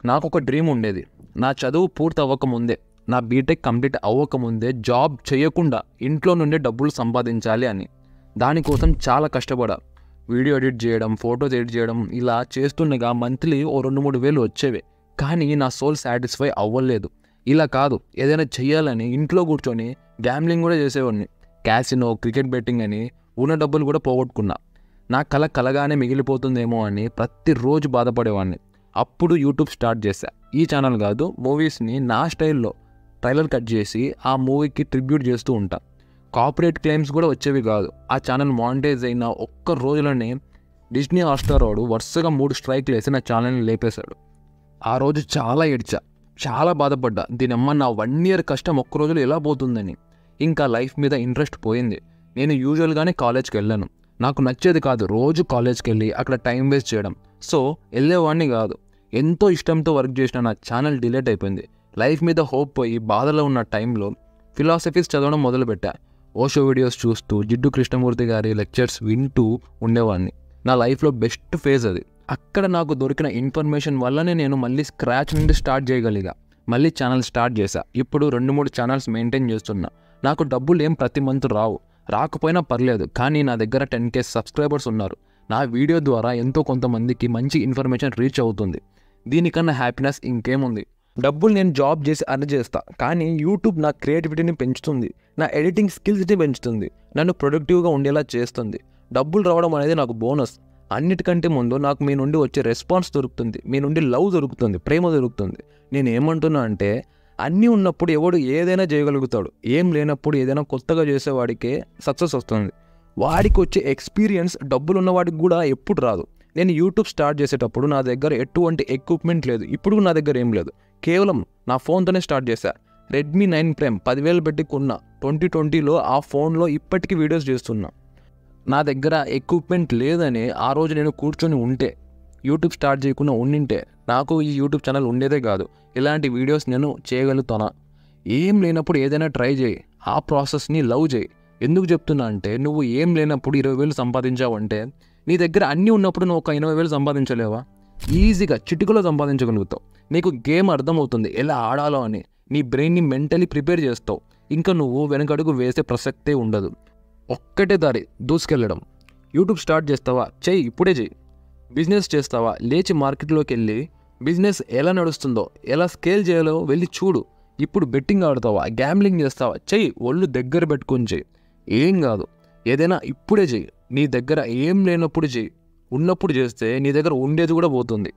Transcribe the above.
నాకొక డ్రీమ్ ఉండేది. నా చదువు పూర్తి అవ్వకముందే, నా బీటెక్ కంప్లీట్ అవ్వకముందే జాబ్ చేయకుండా ఇంట్లో నుండి డబ్బులు సంపాదించాలి అని. దానికోసం చాలా కష్టపడా. వీడియో ఎడిట్ చేయడం, ఫోటోస్ ఎడిట్ చేయడం ఇలా చేస్తుండగా మంత్లీ ఓ 2-3 వేలు వచ్చేవి. కానీ నా సోల్ సాటిస్ఫై అవ్వలేదు. ఇలా కాదు, ఏదైనా చెయ్యాలని ఇంట్లో కూర్చొని గ్యాంబ్లింగ్ కూడా చేసేవాడిని. క్యాసినో, క్రికెట్ బెట్టింగ్ అని ఉన్న డబ్బులు కూడా పోగొట్టుకున్నా. నా కల కలగానే మిగిలిపోతుందేమో అని ప్రతిరోజు బాధపడేవాడిని. అప్పుడు యూట్యూబ్ స్టార్ట్ చేశా. ఈ ఛానల్ కాదు, మూవీస్ని నా స్టైల్లో ట్రైలర్ కట్ చేసి ఆ మూవీకి ట్రిబ్యూట్ చేస్తూ ఉంటా. కార్పొరేట్ క్లెయిమ్స్ కూడా వచ్చేవి కాదు. ఆ ఛానల్ మానిటైజ్ అయిన ఒక్క రోజులోనే డిస్నీ హాట్‌స్టార్ వాడు వరుసగా 3 స్ట్రైక్లు వేసి నా ఛానల్ని లేపేశాడు. ఆ రోజు చాలా ఏడ్చా, చాలా బాధపడ్డా. దీనమ్మ నా 1 year కష్టం ఒక్క రోజులో ఎలా పోతుందని. ఇంకా లైఫ్ మీద ఇంట్రెస్ట్ పోయింది. నేను యూజువల్గానే కాలేజ్కి వెళ్ళాను. నాకు నచ్చేది కాదు రోజు కాలేజ్కి వెళ్ళి అక్కడ టైం వేస్ట్ చేయడం. సో వెళ్ళేవాడిని కాదు. ఎంతో ఇష్టంతో వర్క్ చేసిన నా ఛానల్ డిలీట్ అయిపోయింది. లైఫ్ మీద హోప్ పోయి బాధలో ఉన్న టైంలో ఫిలాసఫీస్ చదవడం మొదలుపెట్టా. ఓషో వీడియోస్ చూస్తూ, జిడ్డు కృష్ణమూర్తి గారి లెక్చర్స్ వింటూ ఉండేవాడిని. నా లైఫ్లో బెస్ట్ ఫేజ్ అది. అక్కడ నాకు దొరికిన ఇన్ఫర్మేషన్ వల్లనే నేను మళ్ళీ స్క్రాచ్ నుండి స్టార్ట్ చేయగలిగా. మళ్ళీ ఛానల్ స్టార్ట్ చేశా. ఇప్పుడు 2-3 ఛానల్స్ మెయింటైన్ చేస్తున్నా. నాకు డబ్బులు ఏం ప్రతి మంత్ రావు, రాకపోయినా పర్లేదు. కానీ నా దగ్గర 10K సబ్స్క్రైబర్స్ ఉన్నారు. నా వీడియో ద్వారా ఎంతో కొంతమందికి మంచి ఇన్ఫర్మేషన్ రీచ్ అవుతుంది. దీనికన్నా హ్యాపీనెస్ ఇంకేముంది. డబ్బులు నేను జాబ్ చేసి అర్న్ చేస్తా, కానీ యూట్యూబ్ నా క్రియేటివిటీని పెంచుతుంది, నా ఎడిటింగ్ స్కిల్స్ని పెంచుతుంది, నన్ను ప్రొడక్టివ్గా ఉండేలా చేస్తుంది. డబ్బులు రావడం అనేది నాకు బోనస్. అన్నిటికంటే ముందు నాకు మీ నుండి వచ్చే రెస్పాన్స్ దొరుకుతుంది, మీ నుండి లవ్ దొరుకుతుంది, ప్రేమ దొరుకుతుంది. నేను ఏమంటున్నా అంటే, అన్నీ ఉన్నప్పుడు ఎవడు ఏదైనా చేయగలుగుతాడు. ఏం లేనప్పుడు ఏదైనా కొత్తగా చేసేవాడికే సక్సెస్ వస్తుంది. వాడికి వచ్చే ఎక్స్పీరియన్స్ డబ్బులు ఉన్నవాడికి కూడా ఎప్పుడు రాదు. నేను యూట్యూబ్ స్టార్ట్ చేసేటప్పుడు నా దగ్గర ఎటువంటి ఎక్విప్మెంట్ లేదు. ఇప్పుడు నా దగ్గర ఏం లేదు. కేవలం నా ఫోన్తోనే స్టార్ట్ చేశా. Redmi 9 Prime 10,000 పెట్టి కొన్నా. 2020లో ఆ ఫోన్లో ఇప్పటికీ వీడియోస్ చేస్తున్నా. నా దగ్గర ఎక్విప్మెంట్ లేదని ఆ రోజు నేను కూర్చొని ఉంటే, యూట్యూబ్ స్టార్ట్ చేయకుండా ఉండింటే నాకు ఈ యూట్యూబ్ ఛానల్ ఉండేదే కాదు. ఇలాంటి వీడియోస్ నేను చేయగలుగుతానా? ఏం లేనప్పుడు ఏదైనా ట్రై చేయి. ఆ ప్రాసెస్ని లవ్ చేయి. ఎందుకు చెప్తున్నా అంటే, నువ్వు ఏం లేనప్పుడు 20,000 సంపాదించావంటే, నీ దగ్గర అన్నీ ఉన్నప్పుడు నువ్వు ఒక 80,000 సంపాదించలేవా? ఈజీగా చిటికలో సంపాదించగలుగుతావు. నీకు గేమ్ అర్థమవుతుంది ఎలా ఆడాలో అని. నీ బ్రెయిన్ని మెంటలీ ప్రిపేర్ చేస్తావు. ఇంకా నువ్వు వెనకడుగు వేసే ప్రసక్తే ఉండదు. ఒక్కటే దారి, దూసుకెళ్ళడం. యూట్యూబ్ స్టార్ట్ చేస్తావా? చెయ్యి, ఇప్పుడే చెయ్యి. బిజినెస్ చేస్తావా? లేచి మార్కెట్లోకి వెళ్ళి బిజినెస్ ఎలా నడుస్తుందో, ఎలా స్కేల్ చేయాలో వెళ్ళి చూడు. ఇప్పుడు బెట్టింగ్ ఆడతావా? గ్యాంబ్లింగ్ చేస్తావా? చెయ్యి, ఒళ్ళు దగ్గర పెట్టుకొని చెయ్యి. ఏం కాదు, ఏదైనా ఇప్పుడే చెయ్యి. నీ దగ్గర ఏం లేనప్పుడు చెయ్యి. ఉన్నప్పుడు చేస్తే నీ దగ్గర ఉండేది కూడా పోతుంది.